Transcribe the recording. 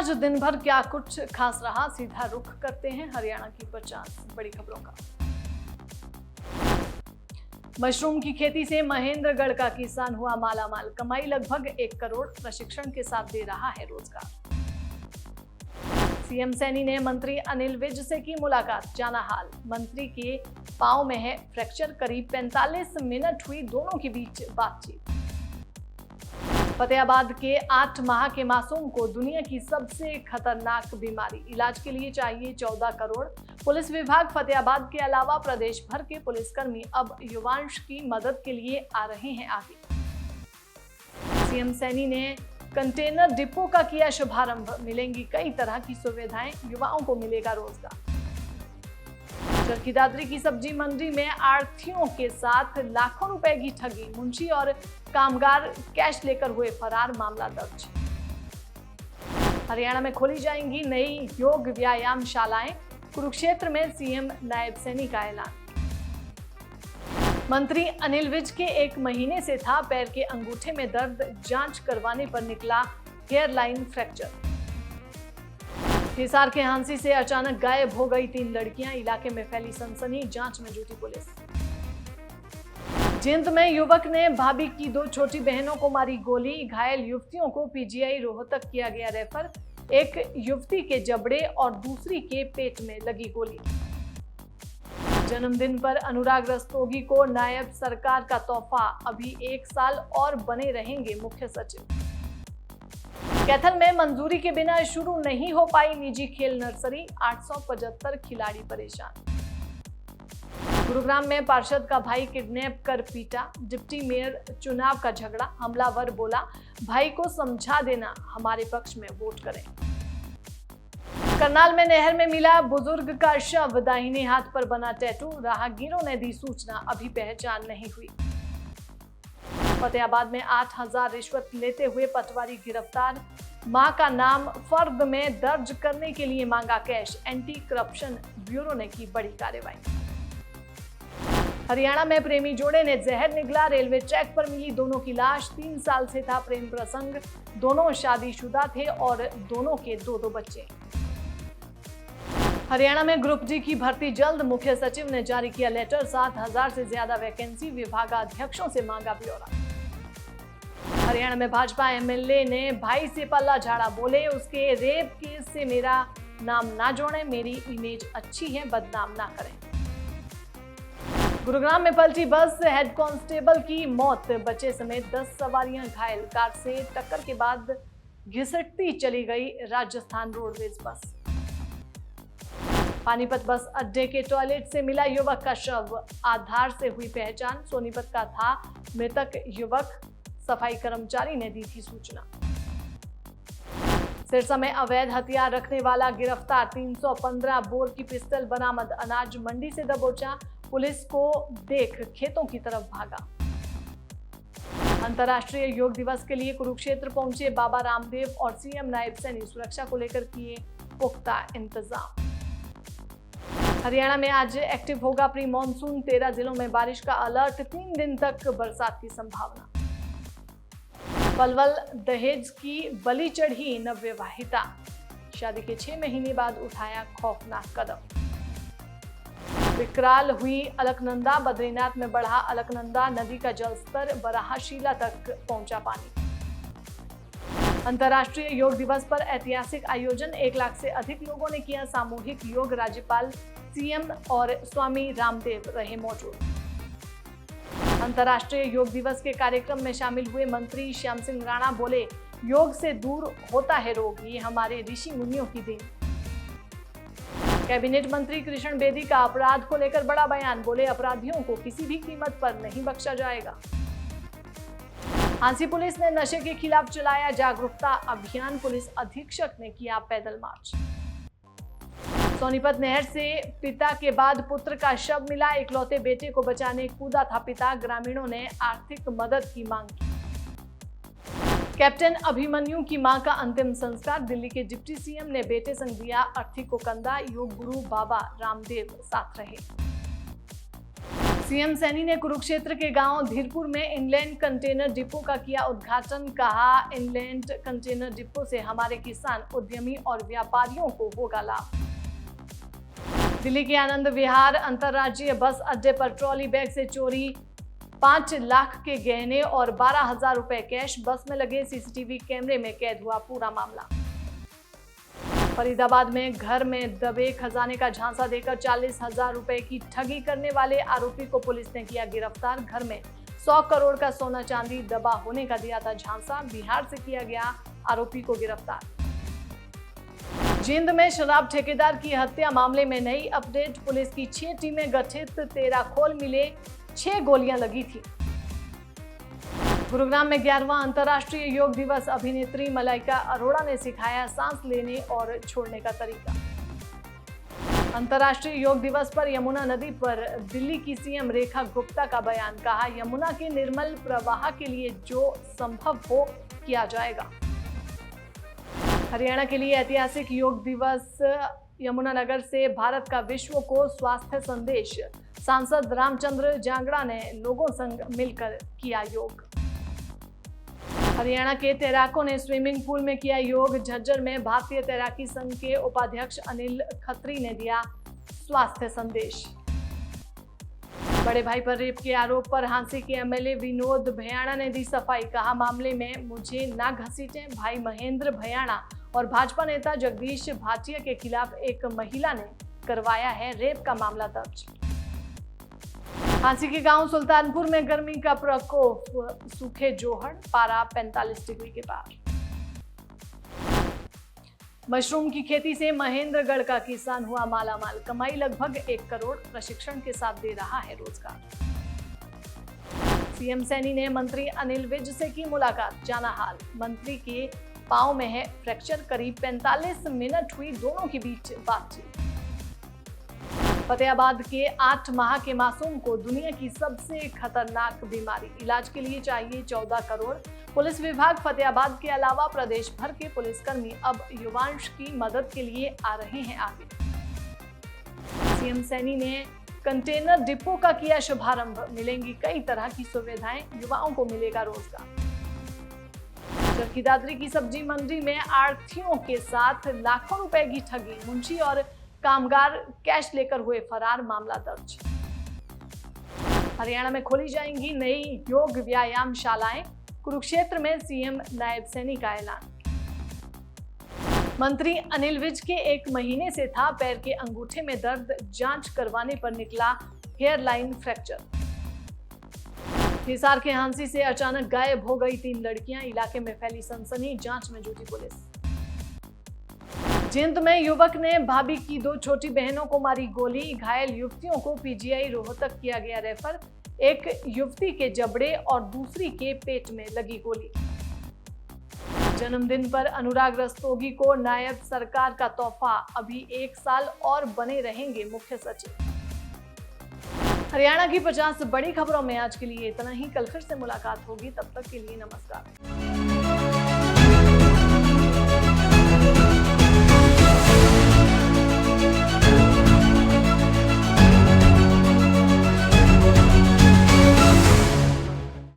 आज दिन भर क्या कुछ खास रहा, सीधा रुख करते हैं हरियाणा की 50 बड़ी खबरों का। मशरूम की खेती से महेंद्रगढ़ का किसान हुआ मालामाल, कमाई लगभग 1 करोड़, प्रशिक्षण के साथ दे रहा है रोजगार। सीएम सैनी ने मंत्री अनिल विज से की मुलाकात, जाना हाल। मंत्री के पांव में है फ्रैक्चर, करीब 45 मिनट हुई दोनों के बीच बातचीत। फतेहाबाद के 8 माह के मासूम को दुनिया की सबसे खतरनाक बीमारी, इलाज के लिए चाहिए 14 करोड़। पुलिस विभाग फतेहाबाद के अलावा प्रदेश भर के पुलिसकर्मी अब युवांश की मदद के लिए आ रहे हैं आगे। सीएम सैनी ने कंटेनर डिपो का किया शुभारंभ, मिलेंगी कई तरह की सुविधाएं, युवाओं को मिलेगा रोजगार। चरखी दादरी की सब्जी मंडी में आढ़तियों के साथ लाखों रुपए की ठगी, मुंशी और कामगार कैश लेकर हुए फरार, मामला दर्ज। हरियाणा में खोली जाएंगी नई योग व्यायाम शालाएं, कुरुक्षेत्र में सीएम नायब सैनी का ऐलान। मंत्री अनिल विज के 1 महीने से था पैर के अंगूठे में दर्द, जांच करवाने पर निकला हेयरलाइन फ्रैक्चर। हिसार के हांसी से अचानक गायब हो गई 3 लड़कियां, इलाके में फैली सनसनी, जांच में जुटी पुलिस। जींद में युवक ने भाभी की 2 छोटी बहनों को मारी गोली, घायल युवतियों को पीजीआई रोहतक किया गया रेफर। एक युवती के जबड़े और दूसरी के पेट में लगी गोली। जन्मदिन पर अनुराग रस्तोगी को नायब सरकार का तोहफा, अभी 1 साल और बने रहेंगे मुख्य सचिव। कैथल में मंजूरी के बिना शुरू नहीं हो पाई निजी खेल नर्सरी, 875 खिलाड़ी परेशान। गुरुग्राम में पार्षद का भाई किडनैप कर पीटा, डिप्टी मेयर चुनाव का झगड़ा, हमलावर बोला भाई को समझा देना, हमारे पक्ष में वोट करें। करनाल में नहर में मिला बुजुर्ग का शव, दाहिने हाथ पर बना टैटू, राहगीरों ने दी सूचना, अभी पहचान नहीं हुई। फतेहाबाद में 8000 रिश्वत लेते हुए पटवारी गिरफ्तार, मां का नाम फर्द में दर्ज करने के लिए मांगा कैश, एंटी करप्शन ब्यूरो ने की बड़ी कार्रवाई। हरियाणा में प्रेमी जोड़े ने जहर निगला, रेलवे ट्रैक पर मिली दोनों की लाश, 3 साल से था प्रेम प्रसंग, दोनों शादीशुदा थे और दोनों के 2-2 बच्चे। हरियाणा में ग्रुप डी की भर्ती जल्द, मुख्य सचिव ने जारी किया लेटर, 7000 से ज्यादा वैकेंसी, विभागाध्यक्षों से मांगा ब्यौरा। हरियाणा में भाजपा एमएलए ने भाई से पल्ला झाड़ा, बोले उसके रेप केस से मेरा नाम ना जोड़ें, मेरी इमेज अच्छी है, बदनाम ना करें। गुरुग्राम में पलटी बस, हेड कांस्टेबल की मौत, बच्चे समेत 10 सवारियां घायल, कार से टक्कर के बाद घिसटती चली गई राजस्थान रोडवेज बस। पानीपत बस अड्डे के टॉयलेट से मिला युवक का शव, आधार से हुई पहचान, सोनीपत का था मृतक युवक, सफाई कर्मचारी ने दी थी सूचना। सिरसा में अवैध हथियार रखने वाला गिरफ्तार, 315 बोर की पिस्टल बरामद, अनाज मंडी से दबोचा, पुलिस को देख खेतों की तरफ भागा। अंतर्राष्ट्रीय योग दिवस के लिए कुरुक्षेत्र पहुंचे बाबा रामदेव और सीएम नायब सैनी, सुरक्षा को लेकर किए पुख्ता इंतजाम। हरियाणा में आज एक्टिव होगा प्री मॉनसून, 13 जिलों में बारिश का अलर्ट, 3 दिन तक बरसात की संभावना। पलवल दहेज की बलि चढ़ी नवविवाहिता, शादी के 6 महीने बाद उठाया खौफनाक कदम। विकराल हुई अलकनंदा, बद्रीनाथ में बढ़ा अलकनंदा नदी का जलस्तर, बराहशीला तक पहुंचा पानी। अंतर्राष्ट्रीय योग दिवस पर ऐतिहासिक आयोजन, 1 लाख से अधिक लोगों ने किया सामूहिक योग, राज्यपाल, सीएम और स्वामी रामदेव रहे मौजूद। अंतर्राष्ट्रीय योग दिवस के कार्यक्रम में शामिल हुए मंत्री श्याम सिंह राणा, बोले योग से दूर होता है रोग, ये हमारे ऋषि मुनियों की देन। कैबिनेट मंत्री कृष्ण बेदी का अपराध को लेकर बड़ा बयान, बोले अपराधियों को किसी भी कीमत पर नहीं बख्शा जाएगा। हांसी पुलिस ने नशे के खिलाफ चलाया जागरूकता अभियान, पुलिस अधीक्षक ने किया पैदल मार्च। सोनीपत नहर से पिता के बाद पुत्र का शव मिला, इकलौते बेटे को बचाने कूदा था पिता, ग्रामीणों ने आर्थिक मदद की मांग की। कैप्टन अभिमन्यु की मां का अंतिम संस्कार, दिल्ली के डिप्टी सीएम ने बेटे संग दिया अर्थी को कंधा, योग गुरु बाबा रामदेव साथ रहे। सीएम सैनी ने कुरुक्षेत्र के गांव धीरपुर में इनलैंड कंटेनर डिपो का किया उद्घाटन। कहा, इनलैंड कंटेनर डिपो से हमारे किसान, उद्यमी और व्यापारियों को होगा लाभ। दिल्ली के आनंद विहार अंतर्राज्यीय बस अड्डे पर ट्रॉली बैग से चोरी, 5 लाख के गहने और 12,000 रुपए कैश। बस में लगे सीसीटीवी कैमरे में कैद हुआ पूरा मामला। फरीदाबाद में घर में दबे खजाने का झांसा देकर 40,000 रुपए की ठगी करने वाले आरोपी को पुलिस ने किया गिरफ्तार। घर में 100 करोड़ का सोना चांदी दबा होने का दिया था झांसा। बिहार से किया गया आरोपी को गिरफ्तार। जींद में शराब ठेकेदार की हत्या मामले में नई अपडेट। पुलिस की 6 टीमें गठित, 13 खोल मिले, 6 गोलियां लगी थी। गुरुग्राम में 11वां अंतर्राष्ट्रीय योग दिवस। अभिनेत्री मलाइका अरोड़ा ने सिखाया सांस लेने और छोड़ने का तरीका। अंतर्राष्ट्रीय योग दिवस पर यमुना नदी पर दिल्ली की सीएम रेखा गुप्ता का बयान। कहा, यमुना के निर्मल प्रवाह के लिए जो संभव हो किया जाएगा। हरियाणा के लिए ऐतिहासिक योग दिवस। यमुनानगर से भारत का विश्व को स्वास्थ्य संदेश। सांसद रामचंद्र जांगड़ा ने लोगों संग मिलकर किया योग। हरियाणा के तैराकों ने स्विमिंग पूल में किया योग। झज्जर में भारतीय तैराकी संघ के उपाध्यक्ष अनिल खत्री ने दिया स्वास्थ्य संदेश। बड़े भाई पर रेप के आरोप पर हांसी के एमएलए विनोद भयाणा ने दी सफाई। कहा, मामले में मुझे ना घसीटें। भाई महेंद्र भयाणा और भाजपा नेता जगदीश भाटिया के खिलाफ एक महिला ने करवाया है रेप का मामला दर्ज। हांसी के गांव सुल्तानपुर में गर्मी का प्रकोप। सूखे जोहड़, पारा 45 डिग्री के पार। मशरूम की खेती से महेंद्रगढ़ का किसान हुआ मालामाल। कमाई लगभग 1 करोड़। प्रशिक्षण के साथ दे रहा है रोजगार। सीएम सैनी ने मंत्री अनिल विज से की मुलाकात, जाना हाल। मंत्री के पांव में है फ्रैक्चर। करीब 45 मिनट हुई दोनों के बीच बातचीत। फतेहाबाद के 8 माह के मासूम को दुनिया की सबसे खतरनाक बीमारी, इलाज के लिए चाहिए 14 करोड़। पुलिस विभाग फतेहाबाद के अलावा प्रदेश भर के पुलिसकर्मी अब युवांश की मदद के लिए आ रहे हैं आगे। सीएम सैनी ने कंटेनर डिपो का किया शुभारंभ। मिलेंगी कई तरह की सुविधाएं, युवाओं को मिलेगा रोजगार। चरखी दादरी की सब्जी मंडी में आढ़तियों के साथ लाखों रुपए की ठगी। मुंशी और कामगार कैश लेकर हुए फरार, मामला दर्ज। हरियाणा में खोली जाएंगी नई योग व्यायाम शालाएं। कुरुक्षेत्र में सीएम नायब सैनी का ऐलान। मंत्री अनिल विज के 1 महीने से था पैर के अंगूठे में दर्द। जांच करवाने पर निकला हेयरलाइन फ्रैक्चर। हिसार के हांसी से अचानक गायब हो गई 3 लड़कियां। इलाके में फैली सनसनी, जांच में जुटी पुलिस। जींद में युवक ने भाभी की 2 छोटी बहनों को मारी गोली। घायल युवतियों को पीजीआई रोहतक किया गया रेफर। एक युवती के जबड़े और दूसरी के पेट में लगी गोली। जन्मदिन पर अनुराग रस्तोगी को नायब सरकार का तोहफा। अभी 1 साल और बने रहेंगे मुख्य सचिव। हरियाणा की 50 बड़ी खबरों में आज के लिए इतना ही। कल फिर से मुलाकात होगी, तब तक के लिए नमस्कार।